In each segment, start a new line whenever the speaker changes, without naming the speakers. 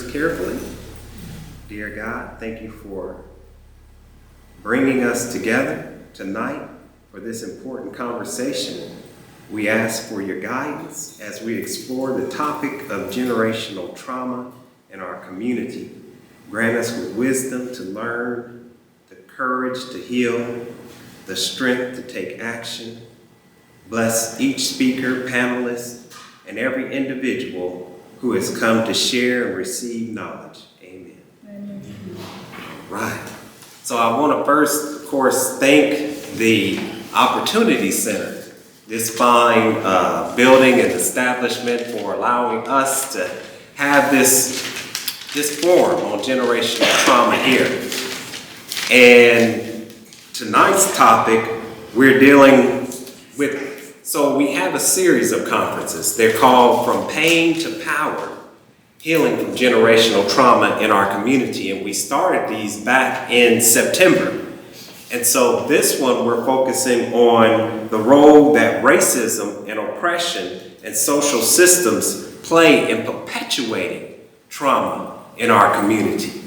carefully. Dear God, thank you for bringing us together tonight for this important conversation. We ask for your guidance as we explore the topic of generational trauma in our community. Grant us with wisdom to learn, the courage to heal, the strength to take action. Bless each speaker, panelist, and every individual who has come to share and receive knowledge. Amen. All right. So I want to first, of course, thank the Opportunity Center, this fine building and establishment, for allowing us to have this forum on generational trauma here. And tonight's topic, we're dealing with, so we have a series of conferences. They're called From Pain to Power, Healing from Generational Trauma in Our Community. And we started these back in September. And so this one, we're focusing on the role that racism and oppression and social systems play in perpetuating trauma in our community.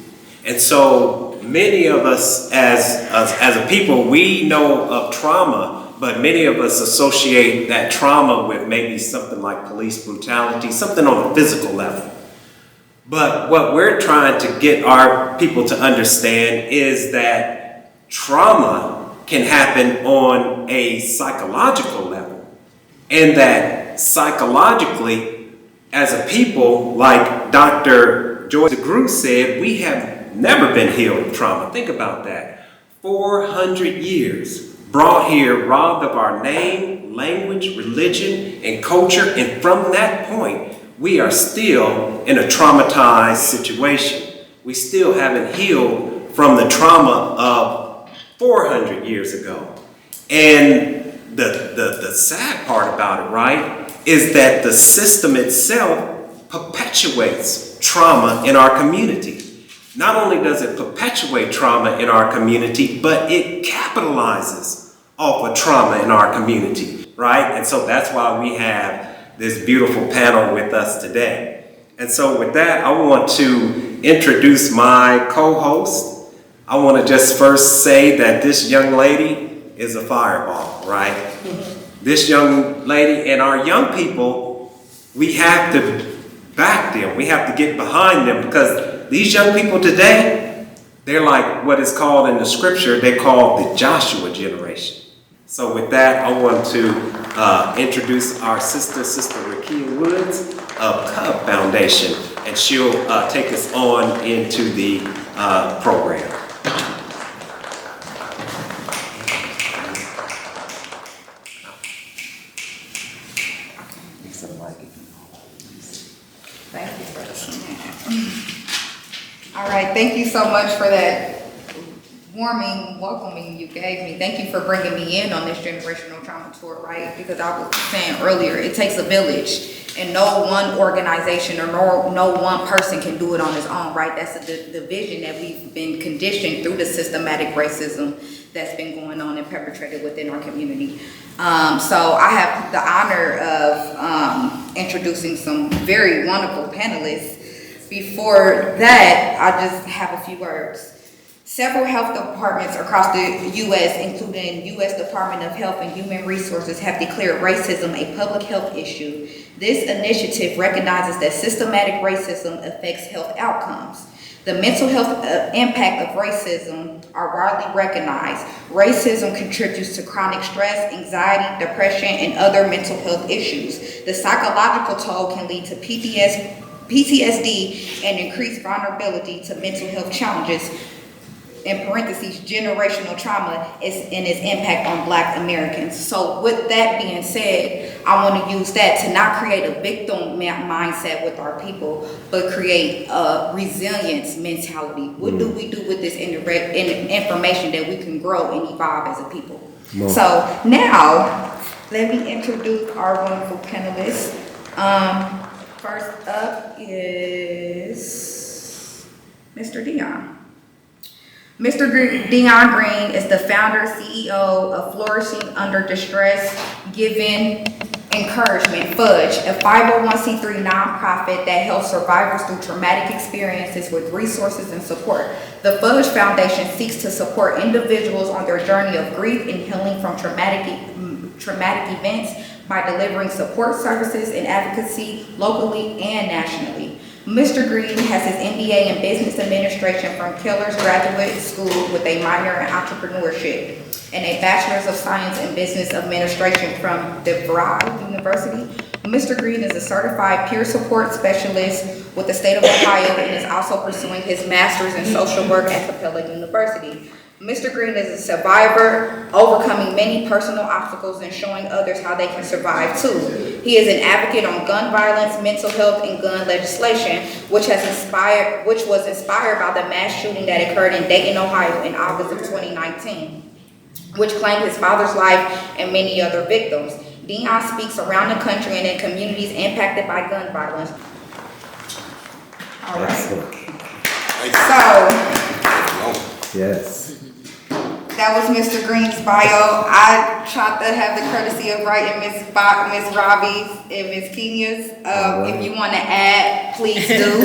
And so many of us as a people, we know of trauma, but many of us associate that trauma with maybe something like police brutality, something on a physical level. But what we're trying to get our people to understand is that trauma can happen on a psychological level, and that psychologically, as a people, like Dr. Joyce DeGruy said, we have never been healed of trauma. Think about that. 400 years brought here, robbed of our name, language, religion, and culture, and from that point, we are still in a traumatized situation. We still haven't healed from the trauma of 400 years ago. And the sad part about it, right, is that the system itself perpetuates trauma in our community. Not only does it perpetuate trauma in our community, but it capitalizes off of trauma in our community, right? And so that's why we have this beautiful panel with us today. And so with that, I want to introduce my co-host. I want to just first say that this young lady is a fireball, right? This young lady, and our young people, we have to back them. We have to get behind them, because these young people today, they're like what is called in the scripture, they're called the Joshua generation. So with that, I want to introduce our sister Rakia Woods of Cub Foundation, and she'll take us on into the program.
Thank you for all right, thank you so much for that warming welcoming you gave me. Thank you for bringing me in on this generational trauma tour, right? Because I was saying earlier, it takes a village, and no one organization or no one person can do it on his own, right? That's the vision that we've been conditioned through the systematic racism that's been going on and perpetrated within our community. So I have the honor of introducing some very wonderful panelists. Before that, I just have a few words. Several health departments across the U.S., including U.S. Department of Health and Human Resources, have declared racism a public health issue. This initiative recognizes that systematic racism affects health outcomes. The mental health impact of racism are widely recognized. Racism contributes to chronic stress, anxiety, depression, and other mental health issues. The psychological toll can lead to PTSD and increased vulnerability to mental health challenges. In parentheses, generational trauma is in its impact on Black Americans. So with that being said, I want to use that to not create a victim mindset with our people, but create a resilience mentality. What do we do with this information that we can grow and evolve as a people? So now, let me introduce our wonderful panelists. First up is Mr. Dion. Mr. Dion Green is the founder, CEO of Flourishing Under Distress, Giving Encouragement, Fudge, a 501c3 nonprofit that helps survivors through traumatic experiences with resources and support. The Fudge Foundation seeks to support individuals on their journey of grief and healing from traumatic events by delivering support services and advocacy locally and nationally. Mr. Green has his MBA in Business Administration from Keller's Graduate School with a minor in entrepreneurship and a Bachelor's of Science in Business Administration from DeVry University. Mr. Green is a certified peer support specialist with the state of Ohio and is also pursuing his master's in social work at Capella University. Mr. Green is a survivor, overcoming many personal obstacles and showing others how they can survive too. He is an advocate on gun violence, mental health, and gun legislation, which was inspired by the mass shooting that occurred in Dayton, Ohio in August of 2019, which claimed his father's life and many other victims. Dion speaks around the country and in communities impacted by gun violence. All right. So,
yes.
that was Mr. Green's bio. I tried to have the courtesy of writing Ms. Robbie's and Ms. Kenya's. If you want to add, please do.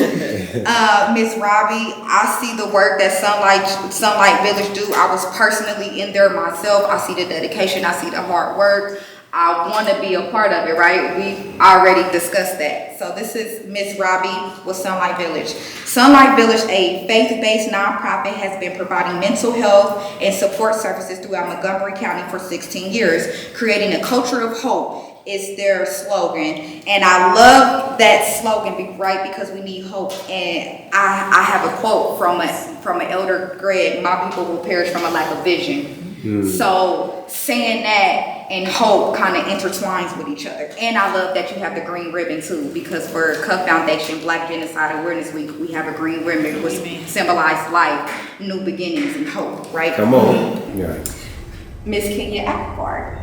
Ms. Robbie, I see the work that Sunlight Village do. I was personally in there myself. I see the dedication. I see the hard work. I want to be a part of it, right? We already discussed that. So this is Ms. Robbie with Sunlight Village. Sunlight Village, a faith-based nonprofit, has been providing mental health and support services throughout Montgomery County for 16 years. Creating a culture of hope is their slogan. And I love that slogan, right? Because we need hope. And I have a quote from an elder, Greg, my people will perish from a lack of vision. So saying that and hope kind of intertwines with each other. And I love that you have the green ribbon too, because for Cuff Foundation Black Genocide Awareness Week, we have a green ribbon which symbolizes life, new beginnings, and hope, right?
Come on. Yeah.
Miss Kenya Akbar,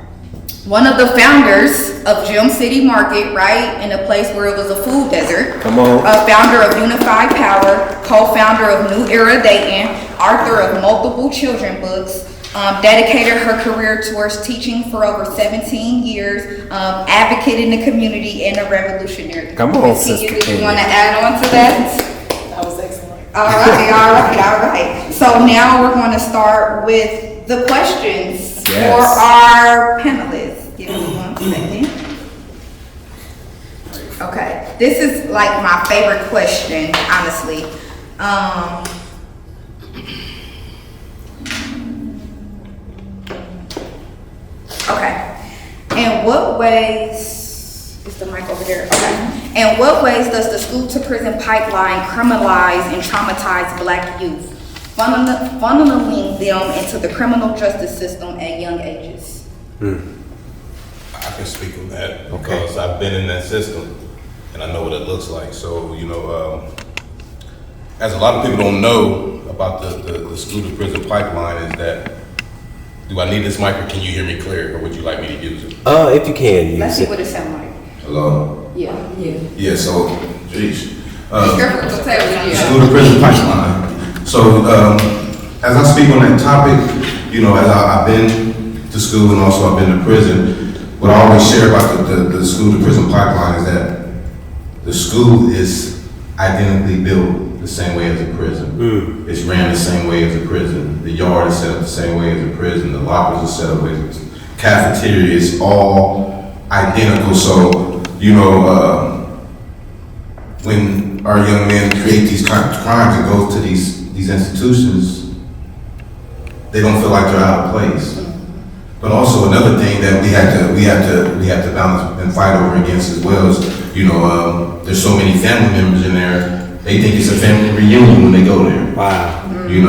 one of the founders of Gem City Market, right? In a place where it was a food desert.
Come on.
A founder of Unified Power, co-founder of New Era Dayton, author of multiple children books, dedicated her career towards teaching for over 17 years, advocate in the community, and a revolutionary.
Come on,
Ms. Kenya,
Sister
do you
Kenya.
want to add on to that?
That was excellent.
All right. So now we're going to start with the questions for our panelists. Give me 1 second. Okay, this is like my favorite question, honestly. Okay. In what ways, is the mic over there? Okay. In what ways does the school to prison pipeline criminalize and traumatize Black youth, funneling them into the criminal justice system at young ages?
I can speak on that because I've been in that system and I know what it looks like. So, as a lot of people don't know about the school to prison pipeline is that, do I need this mic or can you hear me clear or would you like me to use it?
If you can use
Let's see
it.
what it sounds like.
Hello?
Yeah.
Yeah, so, geez.
School
School to prison pipeline. So, as I speak on that topic, as I've been to school and also I've been to prison, what I always share about the school to prison pipeline is that the school is identically built the same way as a prison. It's ran the same way as a prison. The yard is set up the same way as a prison. The lockers are set up with cafeteria. It's all identical. So, when our young men create these kind of crimes and go to these institutions, they don't feel like they're out of place. But also another thing that we have to balance and fight over against as well is, there's so many family members in there. They think it's a family reunion when they go there.
Wow.
I'm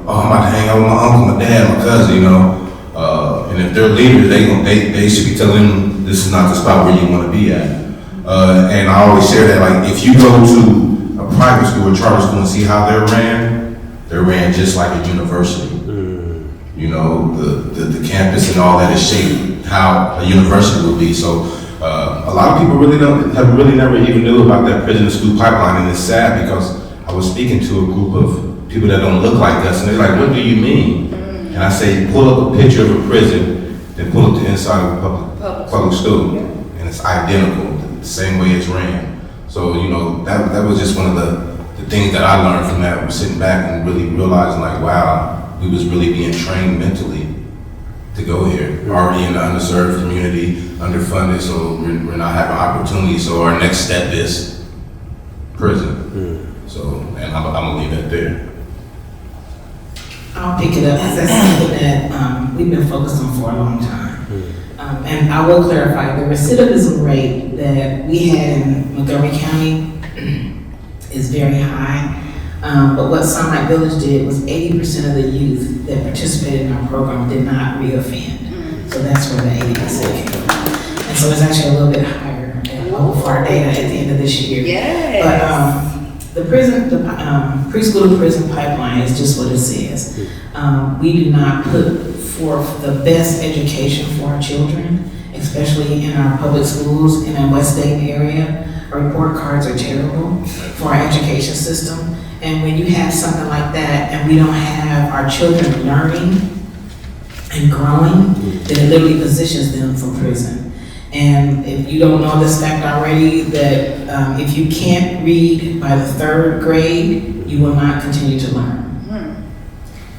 about to hang out with my uncle, my dad, my cousin. And if they're leaders, they should be telling them this is not the spot where you want to be at. And I always share that, like, if you go to a private school or charter school and see how they're ran just like a university. The campus and all that is shaped how a university will be. So a lot of people really never even knew about that prison to school pipeline, and it's sad because I was speaking to a group of people that don't look like us, and they're like, "What do you mean?" And I say, pull up a picture of a prison, then pull up the inside of a public school, and it's identical, the same way it's ran. So, you know, that was just one of the things that I learned from that, was sitting back and really realizing like, wow, we was really being trained mentally to go here. Already in the underserved community, underfunded, so we're not having opportunity. So our next step is prison. So, and I'm gonna leave that there.
I'll pick it up because that's something that we've been focused on for a long time. And I will clarify, the recidivism rate that we had in Montgomery County is very high. But what Sunlight Village did was 80% of the youth that participated in our program did not reoffend. So that's where the 80% came from. And so it's actually a little bit higher for our data at the end of this year.
Yes.
But the preschool to prison pipeline is just what it says. We do not put forth the best education for our children, especially in our public schools in the West Dayton area. Our report cards are terrible for our education system. And when you have something like that and we don't have our children learning and growing, then it literally positions them for prison. And if you don't know this fact already, that if you can't read by the 3rd grade, you will not continue to learn.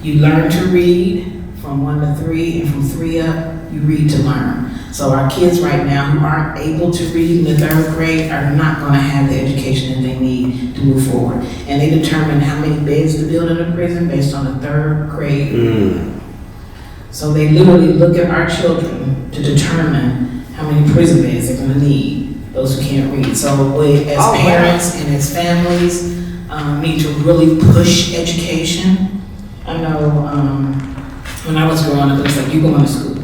You learn to read from 1 to 3, and from 3 up, you read to learn. So our kids right now who aren't able to read in the 3rd grade are not going to have the education that they need to move forward. And they determine how many beds to build in a prison based on the 3rd grade. So they literally look at our children to determine how many prison beds they're going to need, those who can't read. So we, as parents and as families, need to really push education. I know when I was growing up, it was like, you going to school.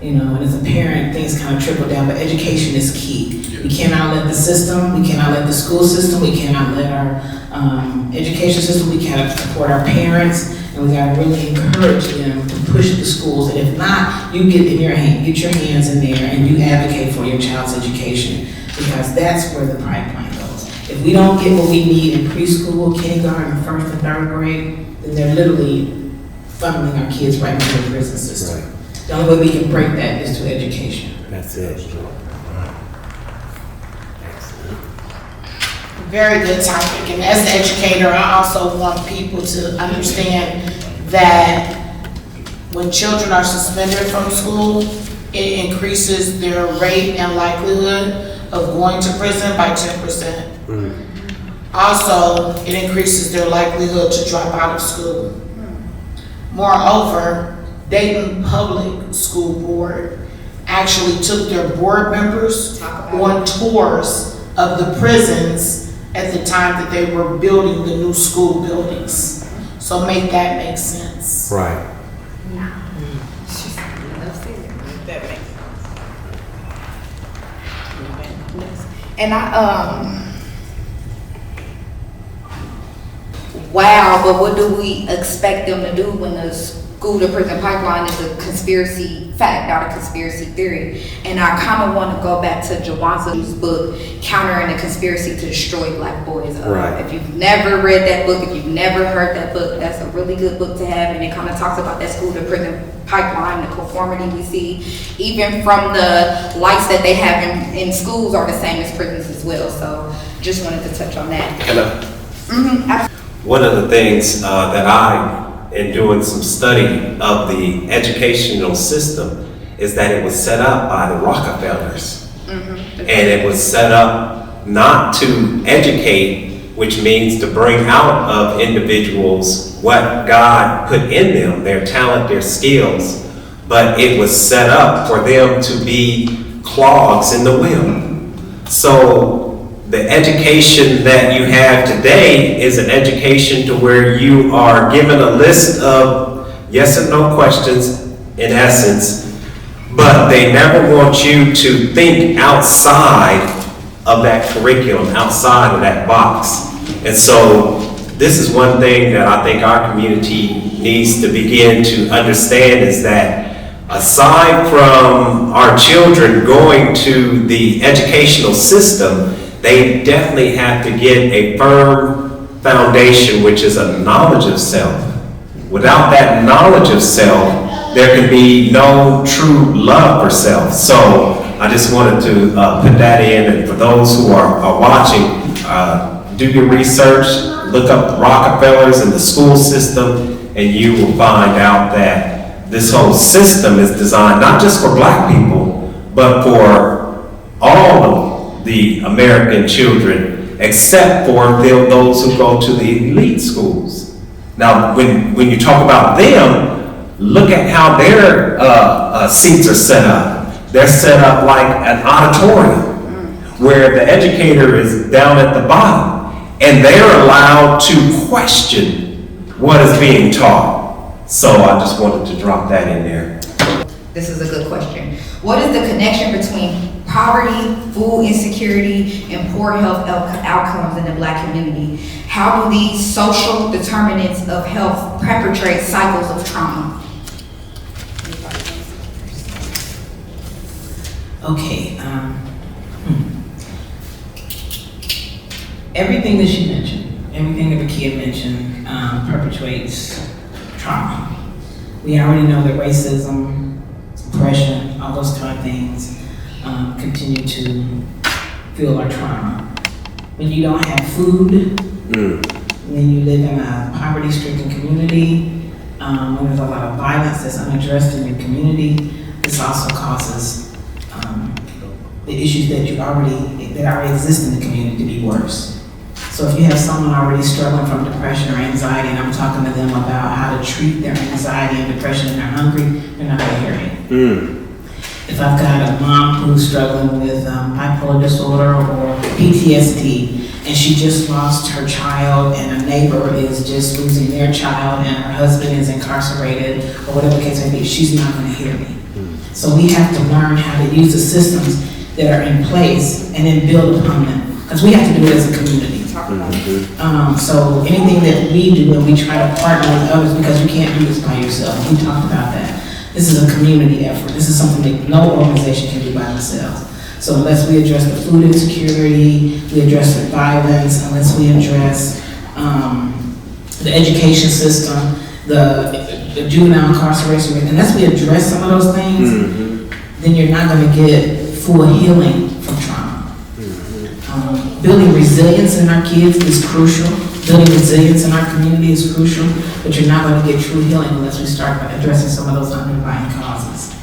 You know, and as a parent, things kind of trickle down, but education is key. We cannot let the system, we cannot let the school system, we cannot let our education system, we cannot support our parents, and we gotta really encourage them to push the schools. And if not, you get your hands in there and you advocate for your child's education, because that's where the pipeline goes. If we don't get what we need in preschool, kindergarten, 1st and 3rd grade, then they're literally funneling our kids right into the prison system. Right. The only way we can break that is through education.
That's it.
Very good topic, and as an educator, I also want people to understand that when children are suspended from school, it increases their rate and likelihood of going to prison by 10%. Also, it increases their likelihood to drop out of school. Moreover, Dayton Public School Board actually took their board members on tours of the prisons at the time that they were building the new school buildings. So make that make sense.
Right.
That makes sense. And wow, but what do we expect them to do when the school to prison pipeline is a conspiracy fact, not a conspiracy theory? And I kind of want to go back to Jawanza's book, Countering the Conspiracy to Destroy Black Boys.
Right.
If you've never read that book, if you've never heard that book, that's a really good book to have. And it kind of talks about that school to prison pipeline, the conformity we see, even from the lights that they have in schools are the same as prisons as well. So just wanted to touch on that.
Hello. One of the things that I, in doing some study of the educational system, is that it was set up by the Rockefellers. And it was set up not to educate, which means to bring out of individuals what God put in them, their talent, their skills, but it was set up for them to be clogs in the wheel. So the education that you have today is an education to where you are given a list of yes and no questions, in essence, but they never want you to think outside of that curriculum, outside of that box. And so this is one thing that I think our community needs to begin to understand, is that aside from our children going to the educational system, they definitely have to get a firm foundation, which is a knowledge of self. Without that knowledge of self, there can be no true love for self. So I just wanted to put that in, and for those who are watching, do your research, look up Rockefellers and the school system, and you will find out that this whole system is designed not just for black people, but for all of the American children, except for those who go to the elite schools. Now, when you talk about them, look at how their seats are set up. They're set up like an auditorium, where the educator is down at the bottom, and they're allowed to question what is being taught. So I just wanted to drop that in there.
This is a good question. What is the connection between poverty, food insecurity, and poor health outcomes in the Black community? How do these social determinants of health perpetrate cycles of trauma?
Okay, everything that she mentioned, everything that Vakia mentioned, perpetuates trauma. We already know that racism, oppression, all those kind of things continue to fuel our trauma. When you don't have food, when you live in a poverty-stricken community, when there's a lot of violence that's unaddressed in your community, this also causes the issues that already exist in the community to be worse. So if you have someone already struggling from depression or anxiety, and I'm talking to them about how to treat their anxiety and depression and they're hungry, they're not gonna hear me. If I've got a mom who's struggling with bipolar disorder or PTSD, and she just lost her child, and a neighbor is just losing their child, and her husband is incarcerated, or whatever the case may be, she's not gonna hear me. So we have to learn how to use the systems that are in place and then build upon them, because we have to do it as a community. So anything that we do, and we try to partner with others, because you can't do this by yourself. We talked about that. This is a community effort. This is something that no organization can do by themselves. So unless we address the food insecurity, we address the violence, unless we address the education system, the juvenile incarceration rate, unless we address some of those things, then you're not going to get full healing from trauma. Building resilience in our kids is crucial. Building resilience in our community is crucial, but you're not going to get true healing unless we start by addressing some of those underlying causes.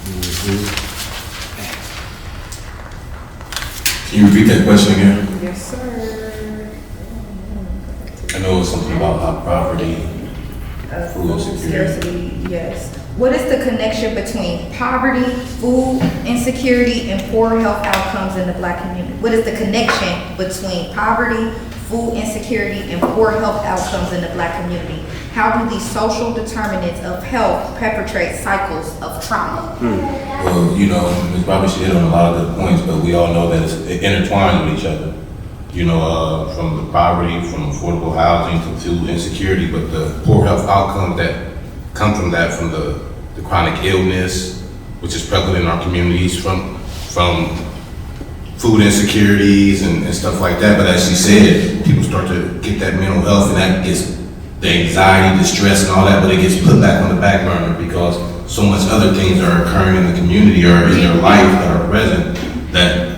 Can you repeat that question again?
Yes, sir.
I know it's something about poverty, food insecurity.
Scarcity, yes. What is the connection between poverty, food insecurity, and poor health outcomes in the Black community? What is the connection between poverty, food insecurity, and poor health outcomes in the Black community? How do these social determinants of health perpetrate cycles of trauma?
Well, you know, Ms. Bobby, she hit on a lot of good points, but we all know that it intertwines with each other. You know, from the poverty, from affordable housing to food insecurity, but the poor health outcomes that come from that, from the chronic illness, which is prevalent in our communities, from food insecurities and stuff like that. But as she said, people start to get that mental health, and that gets the anxiety, the stress, and all that, but it gets put back on the back burner because so much other things are occurring in the community or in their life that are present that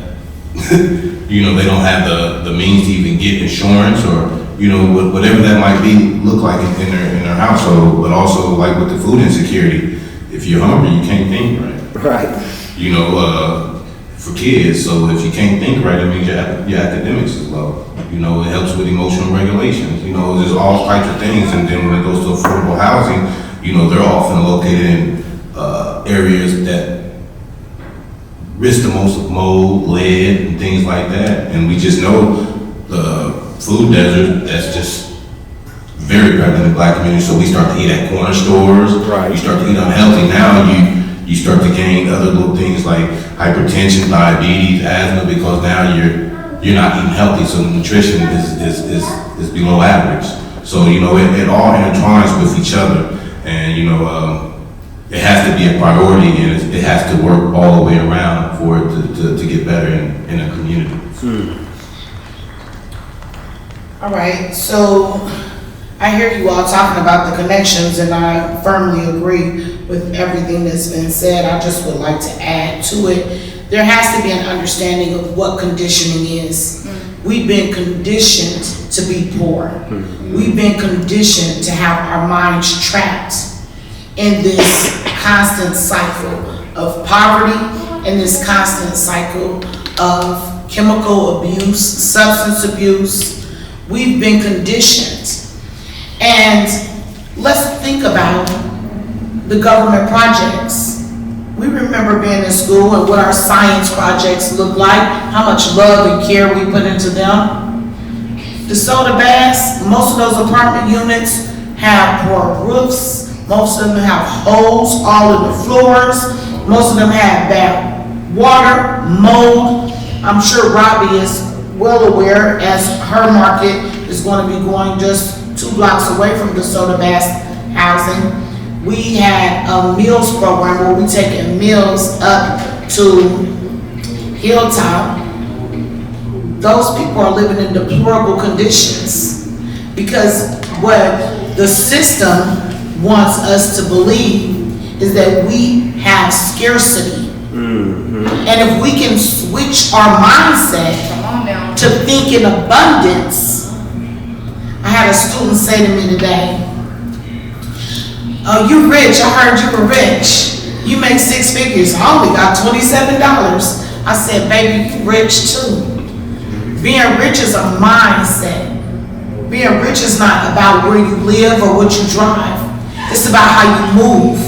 you know, they don't have the means to even get insurance or, you know, whatever that might be, look like in their household. But also, like with the food insecurity, if you're hungry, you can't think right.
Right.
You know, for kids, so if you can't think right, it means your academics is low. You know, it helps with emotional regulations. You know, there's all types of things. And then when it goes to affordable housing, you know, they're often located in areas that risk the most of mold, lead, and things like that. And we just know the food desert, that's just very prevalent in Black communities. So we start to eat at corner stores.
Right.
You start to eat unhealthy. Now you start to gain other little things like hypertension, diabetes, asthma, because now you're not eating healthy. So nutrition is below average. So, you know, it all intertwines with each other. And, you know, it has to be a priority, and it has to work all the way around for it to get better in a community.
All right, so I hear you all talking about the connections, and I firmly agree with everything that's been said. I just would like to add to it there has to be an understanding of what conditioning is. We've been conditioned to be poor. We've been conditioned to have our minds trapped in this constant cycle of poverty, in this constant cycle of chemical abuse, substance abuse. We've been conditioned. And let's think about the government projects. We remember being in school and what our science projects look like, how much love and care we put into them. The soda baths, most of those apartment units have poor roofs, most of them have holes all in the floors, most of them have bad water, mold. I'm sure Robbie is well aware, as her market is going to be going just 2 blocks away from the soda bath housing. We had a meals program where we taking meals up to Hilltop. Those people are living in deplorable conditions because what the system wants us to believe is that we have scarcity. And if we can switch our mindset to think in abundance. I had a student say to me today, "Oh, you rich, I heard you were rich. You make 6 figures, I only got $27. I said, "Baby, you rich too." Being rich is a mindset. Being rich is not about where you live or what you drive. It's about how you move.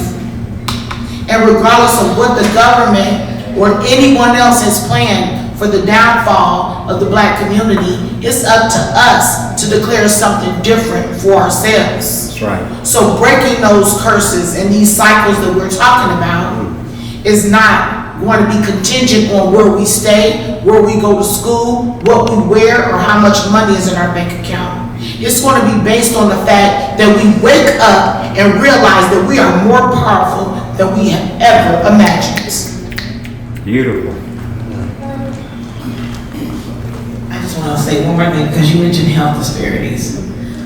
And regardless of what the government or anyone else has planned for the downfall of the Black community, it's up to us to declare something different for ourselves.
That's right.
So breaking those curses and these cycles that we're talking about is not going to be contingent on where we stay, where we go to school, what we wear, or how much money is in our bank account. It's going to be based on the fact that we wake up and realize that we are more powerful than we have ever imagined.
Beautiful.
I just want to say one more thing, because you mentioned health disparities.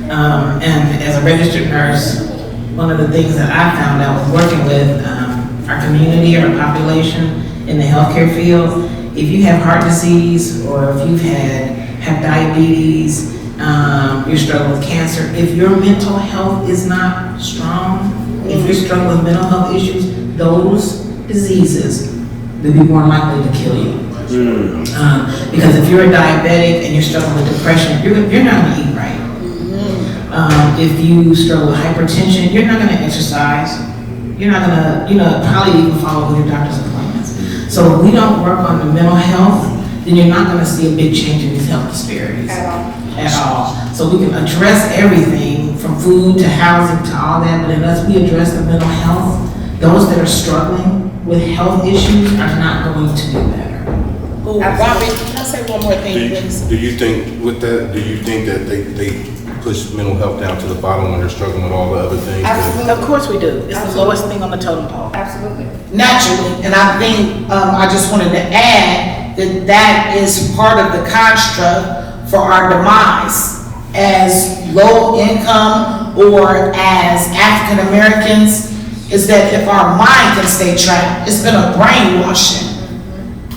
And as a registered nurse, one of the things that I found out with working with our community, our population in the healthcare field, if you have heart disease or if you've have diabetes, you're struggling with cancer, if your mental health is not strong, if you're struggling with mental health issues, those diseases will be more likely to kill you. Because if you're a diabetic and you're struggling with depression, you're not going to eat right. If you struggle with hypertension, you're not going to exercise. You're not going to, probably even follow with your doctor's appointments. So if we don't work on the mental health, then you're not going to see a big change in these health disparities. At all. So we can address everything from food to housing to all that, but unless we address the mental health, those that are struggling with health issues are not going to do better.
Oh, Robbie, can I say one more thing, please?
Do you think with that, that they push mental health down to the bottom when they're struggling with all the other things?
Absolutely.
Of course we do. It's the lowest thing on the totem pole.
Absolutely.
Naturally, and I think, I just wanted to add that is part of the construct for our demise as low income or as African Americans, is that if our mind can stay trapped, it's been a brainwashing.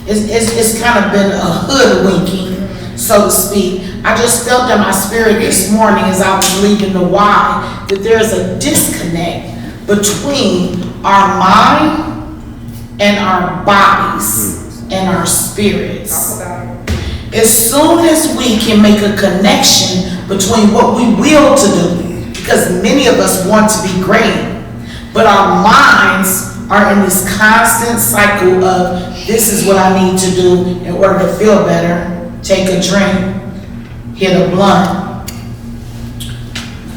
It's kind of been a hoodwinking, so to speak. I just felt in my spirit this morning as I was leaving the Y that there's a disconnect between our mind and our bodies and our spirits.
Talk about it.
As soon as we can make a connection between what we will to do, because many of us want to be great, but our minds are in this constant cycle of this is what I need to do in order to feel better. Take a drink, hit a blunt.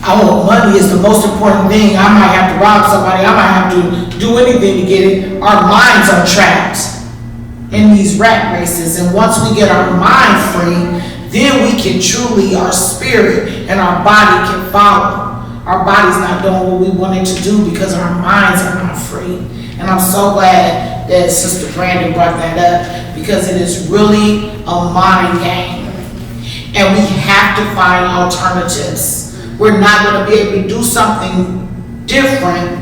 I want money is the most important thing. I might have to rob somebody. I might have to do anything to get it. Our minds are trapped in these rat races, and once we get our mind free, then we can truly, our spirit and our body can follow. Our body's not doing what we want it to do because our minds are not free. And I'm so glad that Sister Brandon brought that up, because it is really a mind game. And we have to find alternatives. We're not going to be able to do something different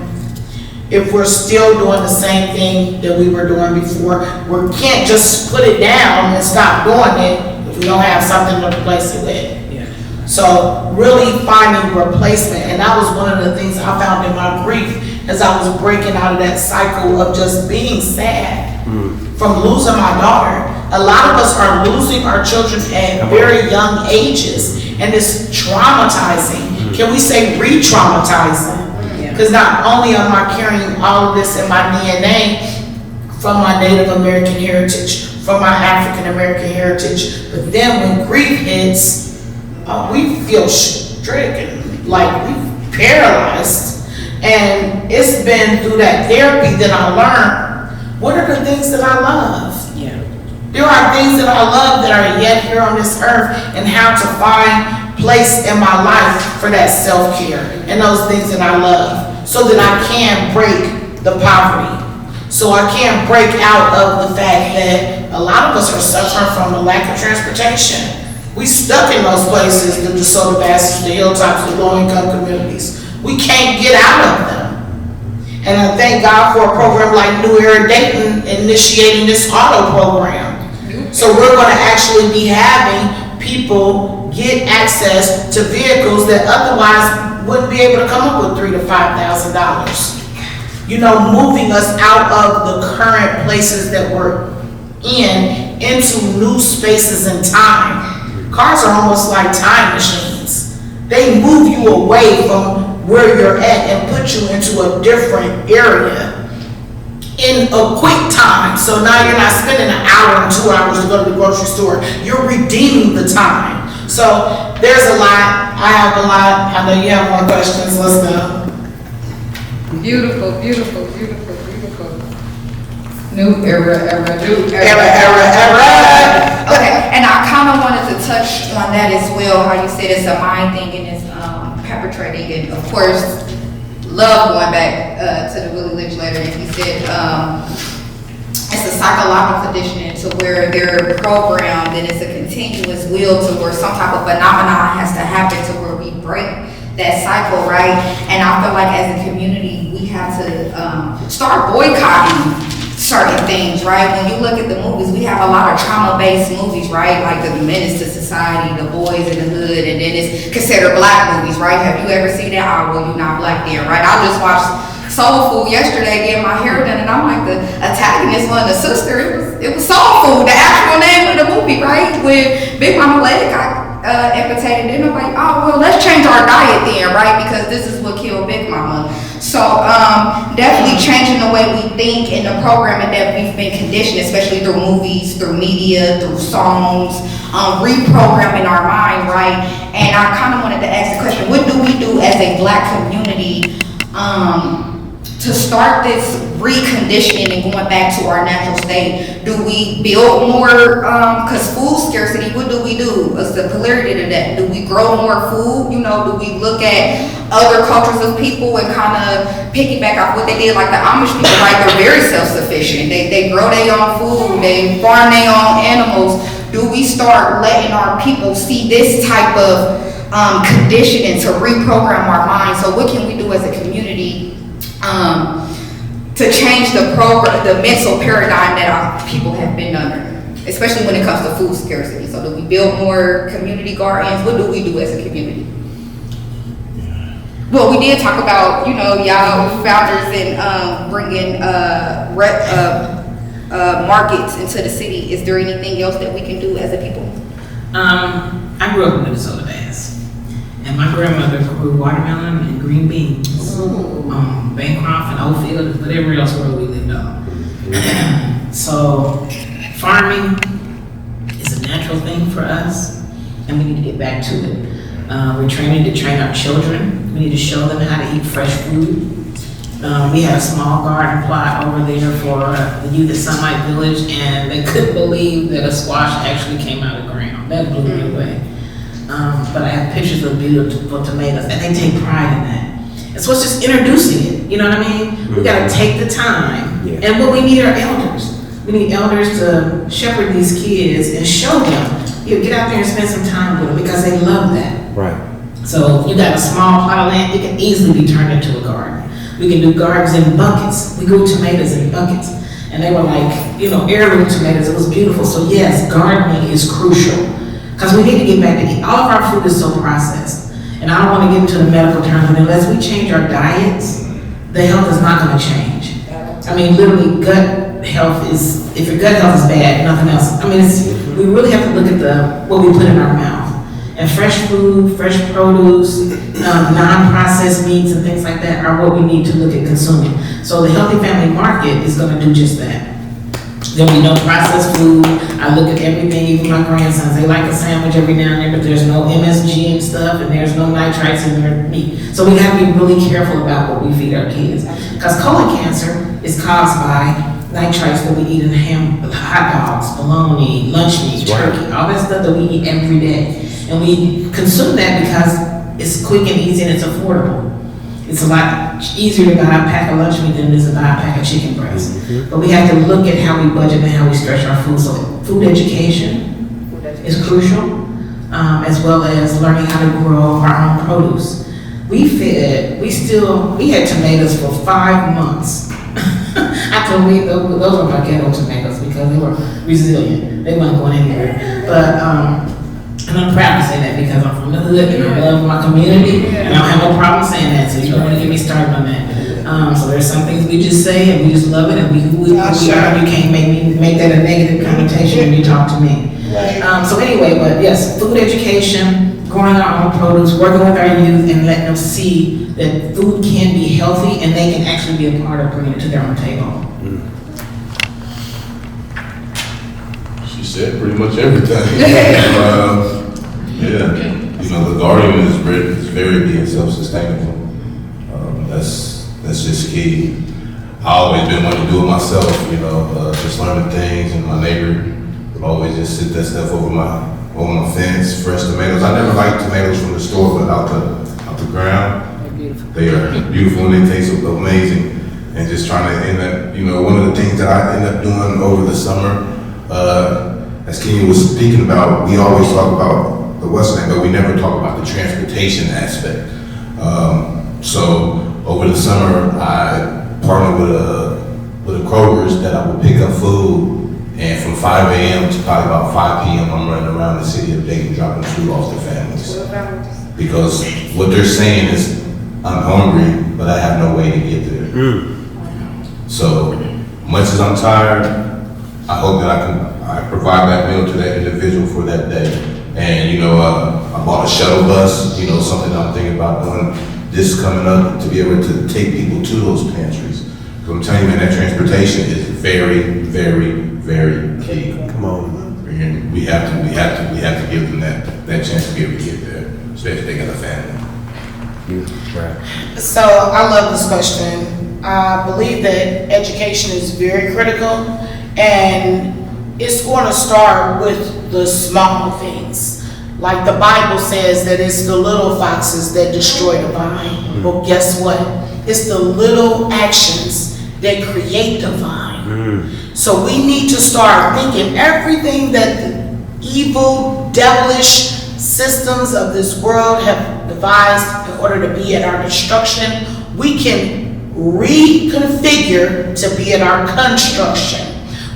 if we're still doing the same thing that we were doing before. We can't just put it down and stop doing it if we don't have something to replace it with. So really finding replacement, and that was one of the things I found in my grief as I was breaking out of that cycle of just being sad from losing my daughter. A lot of us are losing our children at very young ages, and it's traumatizing. Can we say re-traumatizing? Because not only am I carrying all of this in my DNA from my Native American heritage, from my African American heritage, but then when grief hits, we feel stricken, like we're paralyzed. And it's been through that therapy that I learned, what are the things that I love? There are things that I love that are yet here on this earth, and how to find place in my life for that self-care and those things that I love, so that I can break the poverty. So I can break out of the fact that a lot of us are suffering from the lack of transportation. We stuck in those places, the DeSoto Bastards, the Hilltops, the low-income communities. We can't get out of them. And I thank God for a program like New Era Dayton initiating this auto program. So we're going to actually be having people get access to vehicles that otherwise wouldn't be able to come up with $3,000 to $5,000. You know, moving us out of the current places that we're in into new spaces and time. Cars are almost like time machines. They move you away from where you're at and put you into a different area in a quick time. So now you're not spending an hour and 2 hours to go to the grocery store. You're redeeming the time. So there's a lot. I have a lot. I know you have more questions. Let's go.
Beautiful, beautiful, beautiful, beautiful. New era. Okay, and I kind of wanted to touch on that as well, how you said it's a mind thing and it's perpetrating, and of course, love going back to the Willie Lynch letter, and he said it's a psychological conditioning to where they're programmed, and it's a continuous will to where some type of phenomenon has to happen to where we break that cycle, right? And I feel like as a community, we have to start boycotting certain things, right? When you look at the movies, we have a lot of trauma-based movies, right? Like The Menace to Society, The Boys in the Hood, and then it's considered black movies, right? Have you ever seen that? Oh, well, you're not black then, right? I just watched Soul Food yesterday, getting my hair done, and I'm like, the antagonist one, the sister, it was Soul Food, the actual name of the movie, right? When Big Mama leg got amputated, then nobody, oh, well, let's change our diet then, right? Because this is what killed Big Mama. So definitely changing the way we think and the programming that we've been conditioned, especially through movies, through media, through songs, reprogramming our mind, right? And I kind of wanted to ask the question, what do we do as a black community to start this reconditioning and going back to our natural state? Do we build more, cause food scarcity, what do we do? What's the polarity to that? Do we grow more food? You know, do we look at other cultures of people and kind of piggyback off what they did? Like the Amish people, right? They're very self-sufficient. They grow their own food, they farm their own animals. Do we start letting our people see this type of conditioning to reprogram our minds? So what can we do as a community to change the mental paradigm that our people have been under, especially when it comes to food scarcity? So do we build more community gardens? What do we do as a community? Well, we did talk about, you know, y'all founders and bringing markets into the city. Is there anything else that we can do as a people?
I grew up in Minnesota Bass, and my grandmother grew watermelon and green beans. Bancroft and Oldfield, whatever else world we lived on. So farming is a natural thing for us, and we need to get back to it. We're training to train our children. We need to show them how to eat fresh food. We had a small garden plot over there for the youth at Sunlight Village, and they couldn't believe that a squash actually came out of the ground. That blew me away. But I have pictures of beautiful tomatoes, and they take pride in that. And so it's just introducing it, you know what I mean? We gotta take the time, and what we need are elders. We need elders to shepherd these kids and show them, get out there and spend some time with them, because they love that.
Right.
So you got a small plot of land, it can easily be turned into a garden. We can do gardens in buckets. We grew tomatoes in buckets. And they were like, you know, heirloom tomatoes. It was beautiful. So yes, gardening is crucial. Because we need to get back to eat. All of our food is so processed. And I don't want to get into the medical terms, but unless we change our diets, the health is not going to change. I mean, literally, gut health is, if your gut health is bad, nothing else. I mean, we really have to look at what we put in our mouth. And fresh food, fresh produce, non-processed meats and things like that are what we need to look at consuming. So the Healthy Family Market is going to do just that. There'll be no processed food. I look at everything, even my grandsons, they like a sandwich every now and then, but there's no MSG and stuff, and there's no nitrites in their meat. So we have to be really careful about what we feed our kids. Because colon cancer is caused by nitrites that we eat in hot dogs, bologna, lunch meat, turkey, all that stuff that we eat every day. And we consume that because it's quick and easy and it's affordable. It's a lot easier to buy a pack of lunch meat than it is to buy a pack of chicken breast. But we have to look at how we budget and how we stretch our food. So food education is crucial, as well as learning how to grow our own produce. We had tomatoes for 5 months. I told me those were my ghetto tomatoes because they were resilient. They weren't going anywhere. But and I'm proud to say that because I'm from the hood and I love my community and I don't have no problem saying that. So you don't want to get me started on that. So there's some things we just say and we just love it and who we are. You can't make that a negative connotation when you talk to me. So anyway, but yes, food education, growing our own produce, working with our youth and letting them see that food can be healthy and they can actually be a part of bringing it to their own table.
She said pretty much everything. Yeah, you know, the garden is very being self-sustainable. That's just key. I always been wanting to do it myself, you know, just learning things, and my neighbor would always just sit that stuff over my fence, fresh tomatoes. I never liked tomatoes from the store, but out the ground. They're beautiful. They are beautiful and they taste amazing. And just trying to end up, you know, one of the things that I end up doing over the summer, as Kenya was speaking about, we always talk about the West End, but we never talk about the transportation aspect. So over the summer, I partnered with a Kroger's that I would pick up food, and from 5 a.m. to probably about 5 p.m. I'm running around the city of Dayton dropping food off to families. Because what they're saying is, I'm hungry, but I have no way to get there. So much as I'm tired, I hope that I provide that meal to that individual for that day. And you know, I bought a shuttle bus, you know, something I'm thinking about doing this coming up to be able to take people to those pantries. Because I'm telling you, man, that transportation is very, very, very key.
Come on.
And we have to give them that chance to be able to get there, especially if they got a family.
So I love this question. I believe that education is very critical, and it's going to start with the small things. Like the Bible says that it's the little foxes that destroy the vine. Well, guess what? It's the little actions that create the vine. So we need to start thinking everything that the evil, devilish systems of this world have devised in order to be at our destruction, we can reconfigure to be at our construction.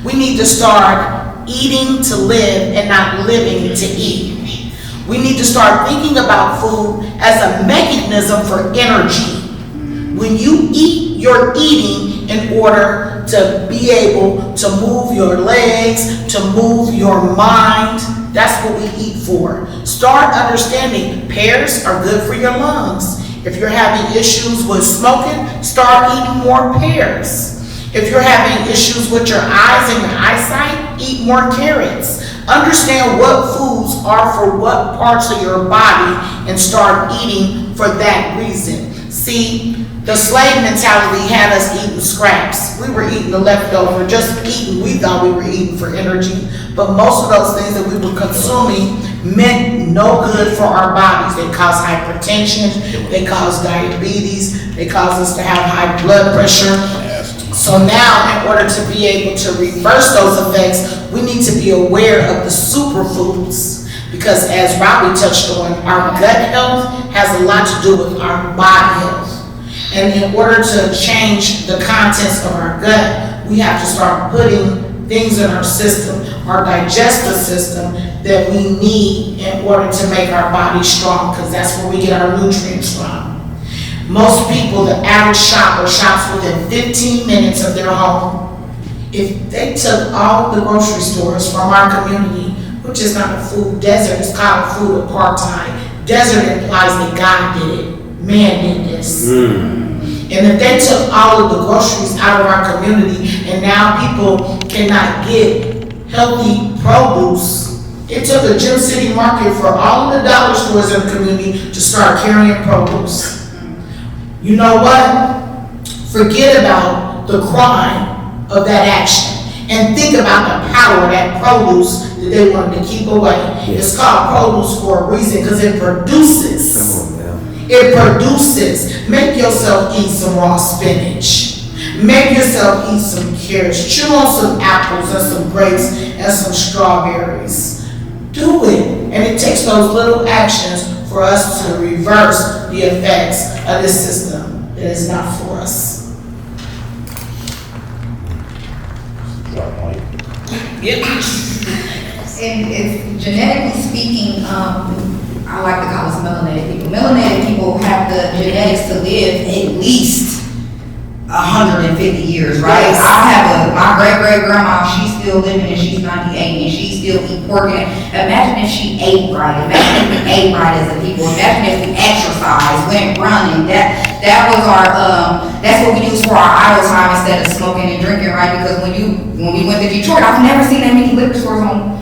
We need to start eating to live and not living to eat. We need to start thinking about food as a mechanism for energy. When you eat, you're eating in order to be able to move your legs, to move your mind. That's what we eat for. Start understanding pears are good for your lungs. If you're having issues with smoking, start eating more pears. If you're having issues with your eyes and your eyesight, eat more carrots. Understand what foods are for what parts of your body and start eating for that reason. See, the slave mentality had us eating scraps. We were eating the leftover, just eating. We thought we were eating for energy, but most of those things that we were consuming meant no good for our bodies. They cause hypertension, they cause diabetes, they cause us to have high blood pressure. So now, in order to be able to reverse those effects, we need to be aware of the superfoods. Because as Robbie touched on, our gut health has a lot to do with our body health. And in order to change the contents of our gut, we have to start putting things in our system, our digestive system, that we need in order to make our body strong, because that's where we get our nutrients from. Most people, the average shopper, shops within 15 minutes of their home. If they took all the grocery stores from our community, which is not a food desert, it's called a food apartheid. Desert implies that God did it, man did this. And if they took all of the groceries out of our community and now people cannot get healthy produce, it took a Gym City Market for all of the dollar stores in the community to start carrying produce. You know what? Forget about the crime of that action and think about the power of that produce that they wanted to keep away. It's called produce for a reason, because it produces.
Come on now.
It produces. Make yourself eat some raw spinach. Make yourself eat some carrots. Chew on some apples and some grapes and some strawberries. Do it. And it takes those little actions for us to reverse the effects of this system that is not for us. Yep.
And it's genetically speaking, I like to call us melanated people. Melanated people have the genetics to live at least 150 years, right?
Yes.
I have my great-great-grandma, she's still living and she's 98 and she still eat pork. And imagine if she ate right. Imagine if we ate right as a people. Imagine if we exercised, went running. That was our, that's what we use for our idle time instead of smoking and drinking, right? Because when we went to Detroit, I've never seen that many liquor stores on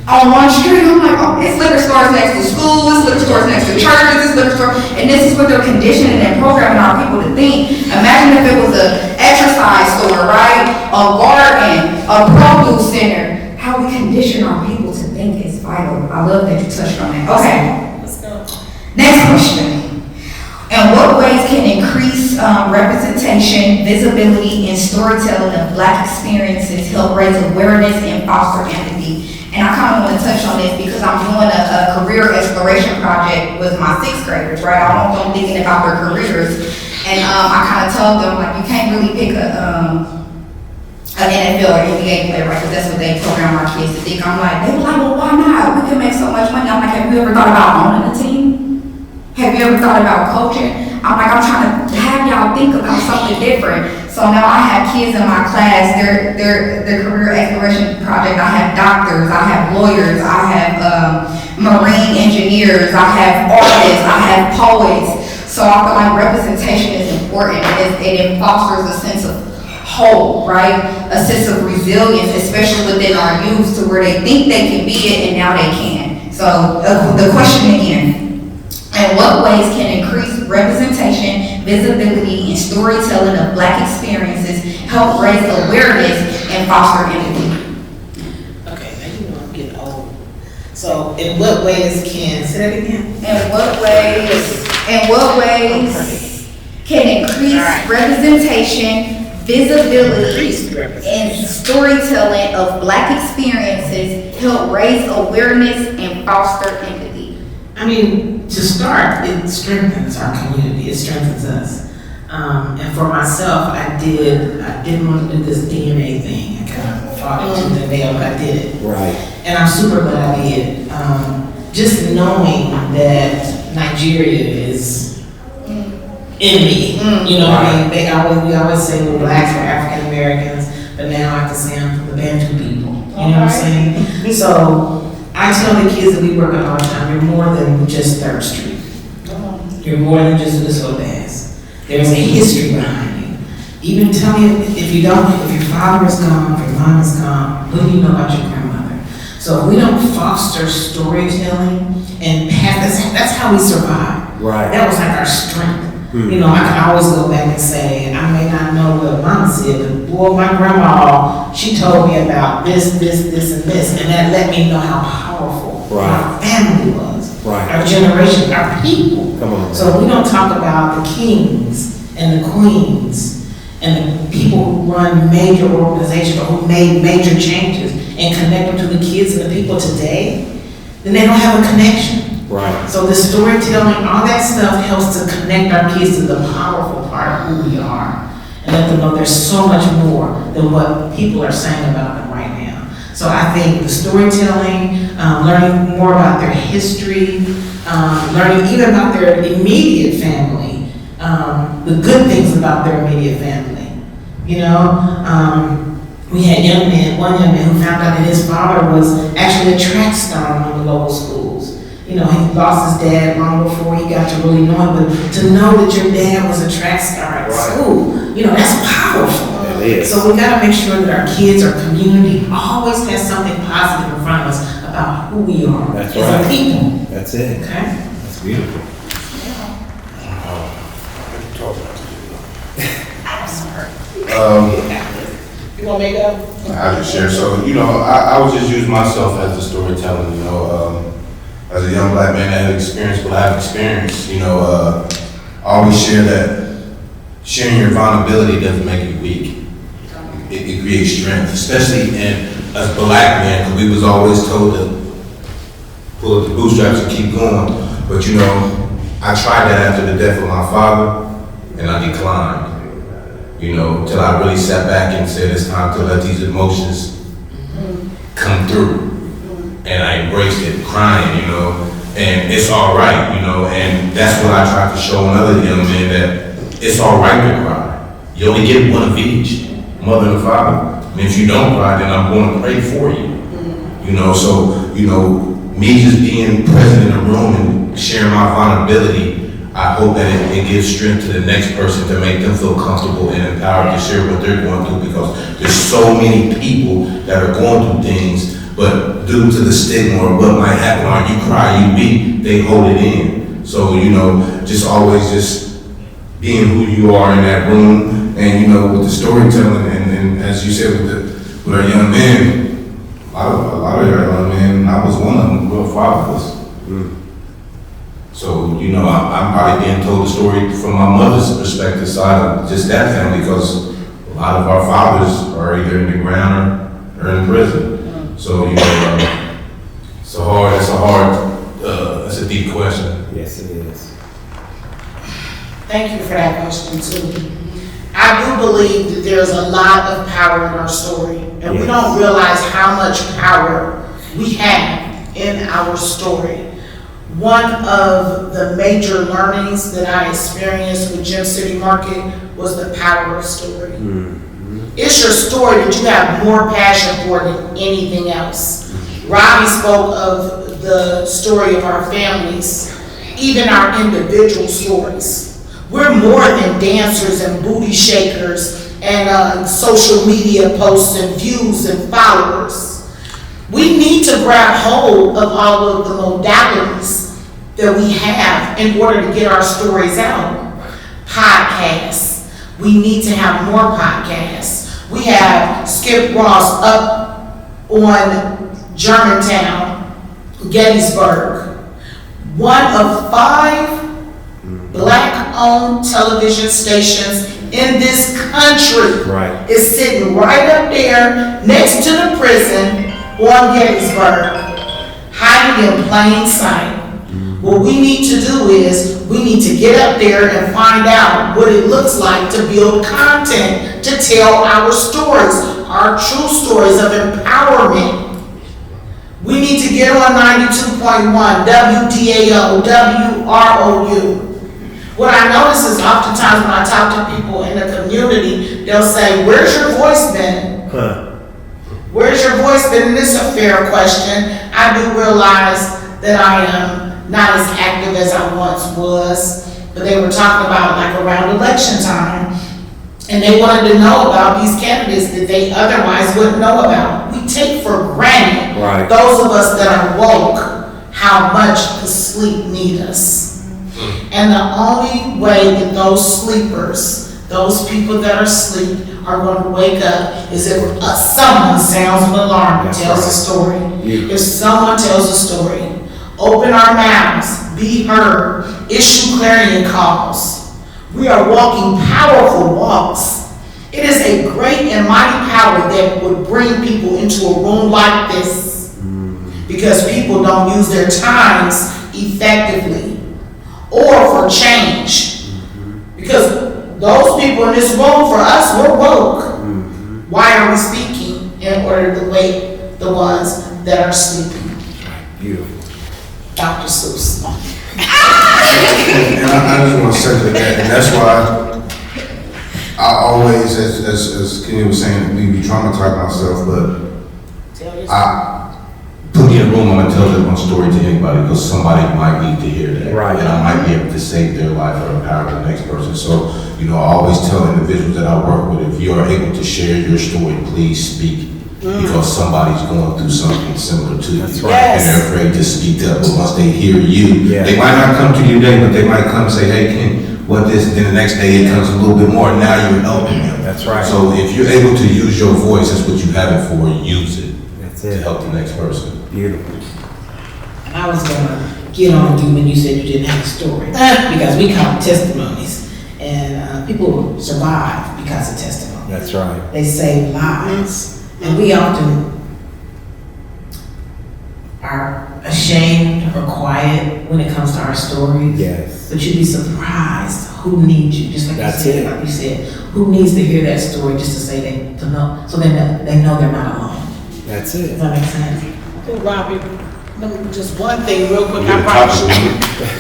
one street. I'm like, oh, it's liquor stores next to school, it's liquor stores next to churches, it's liquor store, and this is what they're conditioning and programming our people to think. Imagine if it was an exercise store, right? A garden, a produce center. How we condition our people to think is vital. I love that you touched on that. Okay.
Let's go.
Next question. In what ways can increased representation, visibility, and storytelling of Black experiences help raise awareness and foster empathy? And I kind of want to touch on this because I'm doing a career exploration project with my 6th graders, right? I want them thinking about their careers. And I kind of told them, like, you can't really pick an NFL or NBA player, right? Because that's what they program our kids to think. I'm like, they were like, well, why not? We can make so much money. I'm like, have you ever thought about owning a team? Have you ever thought about coaching? I'm like, I'm trying to have y'all think about something different. So now I have kids in my class, their career exploration project. I have doctors, I have lawyers, I have marine engineers, I have artists, I have poets. So I feel like representation is important, and it fosters a sense of hope, right? A sense of resilience, especially within our youth, to where they think they can be it and now they can. So the question again. In what ways can increased representation, visibility, and storytelling of Black experiences help raise awareness and foster empathy?
Okay, now you know I'm getting old. So in what ways can, say that again?
In what ways can increased representation, visibility, and storytelling of Black experiences help raise awareness and foster empathy?
I mean, to start, it strengthens our community, it strengthens us. And for myself, I didn't want to do this DNA thing. I kind of fought it tooth and nail, but I did it.
Right.
And I'm super glad I did. Just knowing that Nigeria is enemy, you know what I mean? We always say we're Blacks, we're African Americans, but now I have to say I'm from the Bantu people. You know what I'm saying? So I tell the kids that we work on all the time, you're more than just 3rd Street. You're more than just the Sodas. There's a history behind you. Even tell me if your father is gone, if your mom is gone, what do you know about your grandmother? So if we don't foster storytelling and that's how we survive.
Right.
That was like our strength. You know, I can always go back and say, I may not know what mom said, but boy, my grandma, she told me about this, and this, and that let me know how powerful our family was, our generation, our people.
Come on.
So we don't talk about the kings and the queens and the people who run major organizations or who made major changes and connect them to the kids and the people today, then they don't have a connection.
Right.
So the storytelling, all that stuff helps to connect our kids to the powerful part of who we are and let them know there's so much more than what people are saying about them right now. So I think the storytelling, learning more about their history, learning even about their immediate family, the good things about their immediate family. You know, we had one young man who found out that his father was actually a track star among the local schools. You know, he lost his dad long before he got to really know him, but to know that your dad was a track star at school, you know, that's powerful.
It is.
So we gotta make sure that our kids, our community always has something positive in front of us about who we are
That's
as
right.
a people,
That's it.
okay?
That's beautiful.
You want me to go?
I just share. So, you know, I would just use myself as a storyteller, you know, as a young black man that had experience what I've experienced, you know, I always share that sharing your vulnerability doesn't make you weak. It creates strength, especially in as black men, because we was always told to pull up the bootstraps and keep going. But, you know, I tried that after the death of my father, and I declined. You know, till I really sat back and said it's time to let these emotions come through. And I embraced it, crying, you know, and it's all right, you know, and that's what I tried to show another young man, that it's all right to cry. You only get one of each, mother and father. And if you don't cry, then I'm going to pray for you. You know, so, you know, me just being present in the room and sharing my vulnerability, I hope that it gives strength to the next person to make them feel comfortable and empowered to share what they're going through, because there's so many people that are going through things, but due to the stigma or what might happen, or you cry, you weep, they hold it in. So, you know, just always just being who you are in that room, and, you know, with the storytelling, and as you said, with our young men, a lot of our young men, I was one of them, real fatherless. So, you know, I'm probably being told the story from my mother's perspective side of just that family, because a lot of our fathers are either in the ground or in prison. So, you know, that's a deep question.
Yes, it is.
Thank you for that question too. I do believe that there's a lot of power in our story, and we
Yes.
don't realize how much power we have in our story. One of the major learnings that I experienced with Gem City Market was the power of story. It's your story that you have more passion for than anything else. Robbie spoke of the story of our families, even our individual stories. We're more than dancers and booty shakers and social media posts and views and followers. We need to grab hold of all of the modalities that we have in order to get our stories out. Podcasts. We need to have more podcasts. We have Skip Ross up on Germantown, Gettysburg. One of 5 Black-owned television stations in this country
Right.
is sitting right up there next to the prison on Gettysburg, hiding in plain sight. What we need to do is, we need to get up there and find out what it looks like to build content to tell our stories, our true stories of empowerment. We need to get on 92.1, WDAO, WROU. What I notice is oftentimes when I talk to people in the community, they'll say, "Where's your voice been?" Where's your voice been? And this is a fair question. I do realize that I am not as active as I once was, but they were talking about like around election time, and they wanted to know about these candidates that they otherwise wouldn't know about. We take for granted,
Right.
those of us that are woke, how much the sleep need us. And the only way that those sleepers, those people that are asleep, are going to wake up is if someone sounds an alarm and tells a story. If someone tells a story, open our mouths, be heard, issue clarion calls. We are walking powerful walks. It is a great and mighty power that would bring people into a room like this, because people don't use their times effectively or for change. Because those people in this room, for us, we're woke. Why are we speaking in order to wake the ones that are sleeping?
Beautiful.
Dr. Seuss.
And I just want to say that, and that's why I always, as Kenny was saying, we traumatize ourselves, but I put me in a room, I'm gonna tell that one story to anybody, because somebody might need to hear that.
Right.
And I might be able to save their life or empower the next person. So, you know, I always tell individuals that I work with, if you are able to share your story, please speak. Because somebody's going through something similar to you.
That's right.
Yes.
And they're afraid to speak up, but once they hear you,
Yeah.
they might not come to you today, but they might come and say, hey, Ken, what this, and then the next day it comes a little bit more, and now you're helping them.
That's right.
So if you're able to use your voice, that's what you have it for, use it
That's
to
it.
help the next person.
Beautiful.
And I was gonna get on you when you said you didn't have a story, because we count testimonies, and people survive because of testimony.
That's right.
They save lives, and we often are ashamed or quiet when it comes to our stories.
Yes.
But you'd be surprised who needs you, just like
That's
you said,
it.
like you said, who needs to hear that story just to say that, to know, so they know they're not alone.
That's
Does
it.
that make sense?
Hey, Robbie, let me just one thing real quick,
Yeah,
I promise you.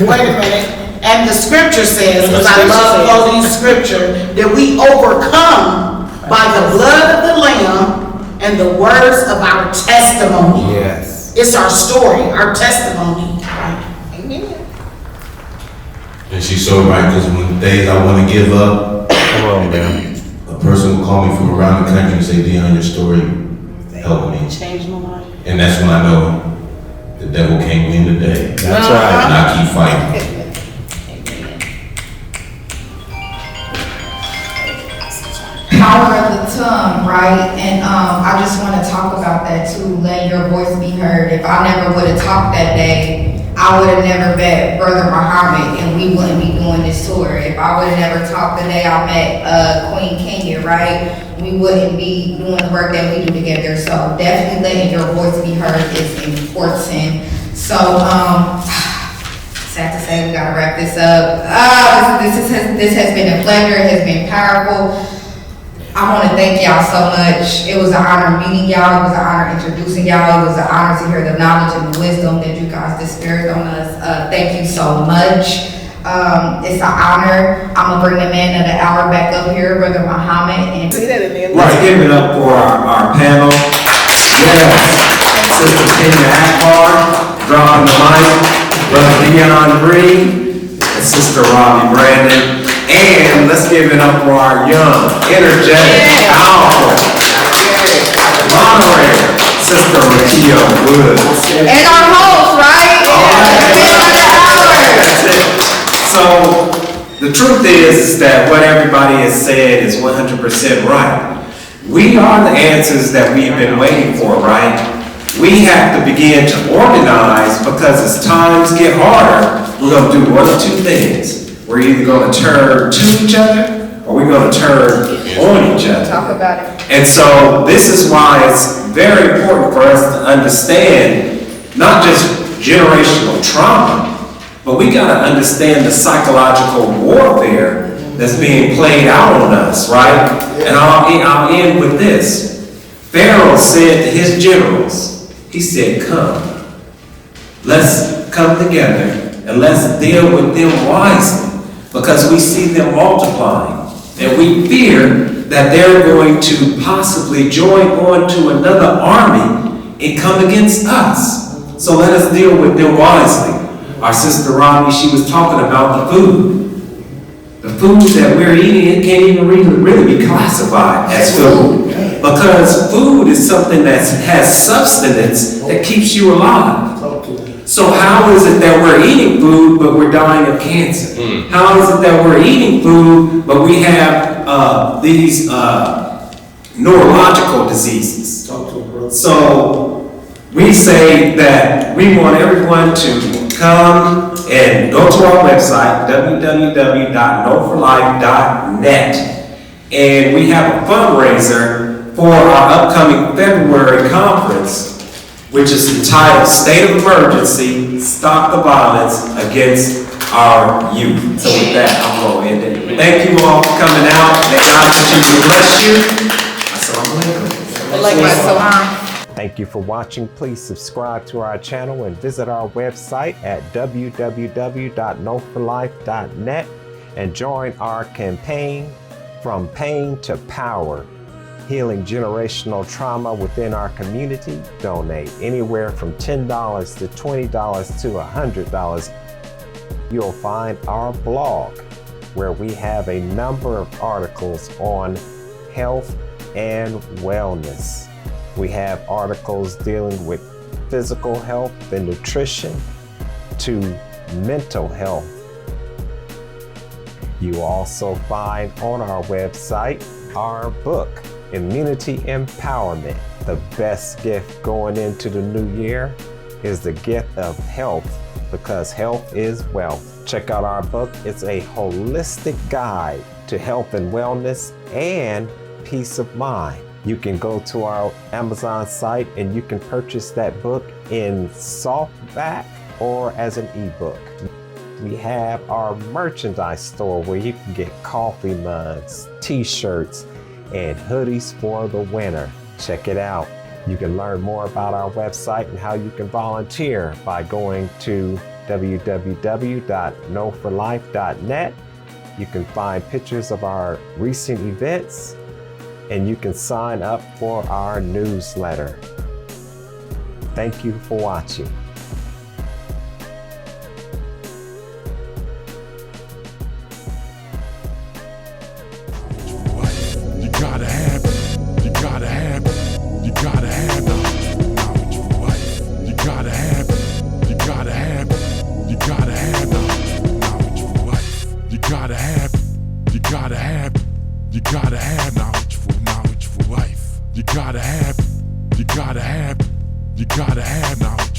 Wait a minute, and the scripture says, because I love holy scripture, that we overcome by the blood of the Lamb and the words of our testimony.
Yes.
It's our story, our testimony. Amen.
And she's so right, because when days I want to give up,
Come on, man.
a person will call me from around the country and say, Dion, your story helped me.
Change my life.
And that's when I know the devil can't win the day.
That's right.
And I keep fighting.
Power of the tongue, right? And I just want to talk about that too, letting your voice be heard. If I never would have talked that day, I would have never met Brother Muhammad and we wouldn't be doing this tour. If I would have never talked the day I met Queen Kenya, right? We wouldn't be doing the work that we do together. So definitely letting your voice be heard is important. So, sad to say we gotta wrap this up. This has been a pleasure, it has been powerful. I want to thank y'all so much. It was an honor meeting y'all. It was an honor introducing y'all. It was an honor to hear the knowledge and the wisdom that you guys dispersed on us. Thank you so much. It's an honor. I'm going to bring the man of the hour back up here, Brother Muhammad. And
Let's give it up for our panel. Yes, Sister Kenya Akbar, dropping the mic, Brother Dion Green, and Sister Robbie Brandon. And let's give it up for our young, energetic, powerful moderator, Sister Rakia Woods.
And our host, right?
That's it. So the truth is that what everybody has said is 100% right. We are the answers that we've been waiting for, right? We have to begin to organize, because as times get harder, we're going to do one of two things. We're either going to turn to each other or we're going to turn on each other.
Talk about it.
And so this is why it's very important for us to understand not just generational trauma, but we got to understand the psychological warfare that's being played out on us, right? And I'll end with this. Pharaoh said to his generals, he said, come, let's come together and let's deal with them wisely, because we see them multiplying and we fear that they're going to possibly join on to another army and come against us. So let us deal with them wisely. Our sister Robbie, she was talking about the food. The food that we're eating, it can't even really be classified as food, because food is something that has substance that keeps you alive. So how is it that we're eating food but we're dying of cancer? How is it that we're eating food but we have these neurological diseases? So we say that we want everyone to come and go to our website, www.knoforlife.net, and we have a fundraiser for our upcoming February conference, which is entitled State of Emergency, Stop the Violence Against Our Youth. So with that, I'm going to end it. Thank you all for coming out. May God continue to bless you. Assalamu alaikum.
Thank you for watching. Please subscribe to our channel and visit our website at www.noforlife.net and join our campaign From Pain to Power, Healing Generational Trauma Within Our Community. Donate anywhere from $10 to $20 to $100. You'll find our blog where we have a number of articles on health and wellness. We have articles dealing with physical health and nutrition to mental health. You also find on our website our book, Immunity Empowerment. The best gift going into the new year is the gift of health, because health is wealth. Check out our book. It's a holistic guide to health and wellness and peace of mind. You can go to our Amazon site and you can purchase that book in softback or as an ebook. We have our merchandise store where you can get coffee mugs, t-shirts, and hoodies for the winter. Check it out. You can learn more about our website and how you can volunteer by going to www.noforlife.net. You can find pictures of our recent events, and you can sign up for our newsletter. Thank you for watching.
You gotta have knowledge for life. You gotta have knowledge for life. You gotta have knowledge for life. You gotta have knowledge.